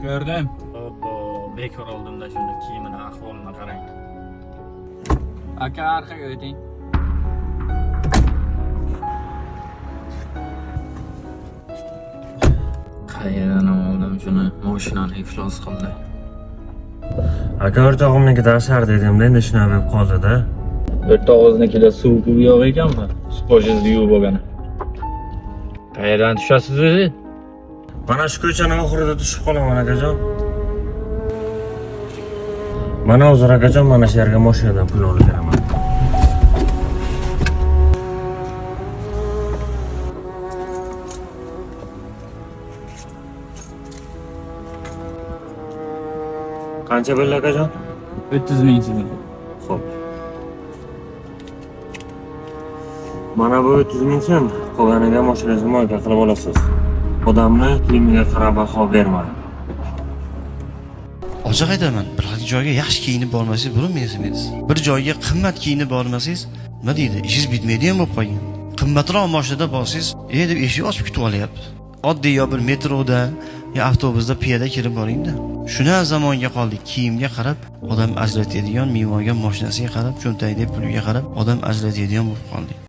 Gördüm. Obbo, bekor oldum da shunda kiyimini ahvolini qarang. Aka orqaga o'ting. Qayerdan oldim shuni? Mashinani iflos qildi. Aka o'rtog'imnikida ashar dedimda endi shunaqa bo'lib qoldi-da. O'rtog'iznikida suv kubi yo'q ekanmi? Spojizni yuvib olgani. Qayerdan tushasiz o'zi? Mana shu ko'chaning oxirida tushib qolaman akajon. Mana hozir akajon mana shu yerga mashinadan pul olib beraman. Qancha bo'ldi akajon? 30 ming so'm. Xo'p. Mana bu 30 ming so'm, qolganiga mashinangizni mo'lga qilib olasiz. Odamni kiyimiga qarab baho bermadi. Ochiq aytaman, bir joyga yaxshi kiyinib bormasangiz bo'lmaysiz. Bir joyga qimmat kiyinib bormasangiz, nima deydi? Ishingiz bitmaydi ham bo'lib qolgan. Qimmatroq mashinada borsangiz, deb eshik ochib kutib olyapti. Oddiy yo bir metroda yo avtobusda piyoda kirib boringda. Shuna zamonga qoldik, kiyimga qarab odam ajratadigan, minib olgan mashinasiga qarab, cho'ntagidagi puliga qarab odam ajratadigan bo'lib qoldik.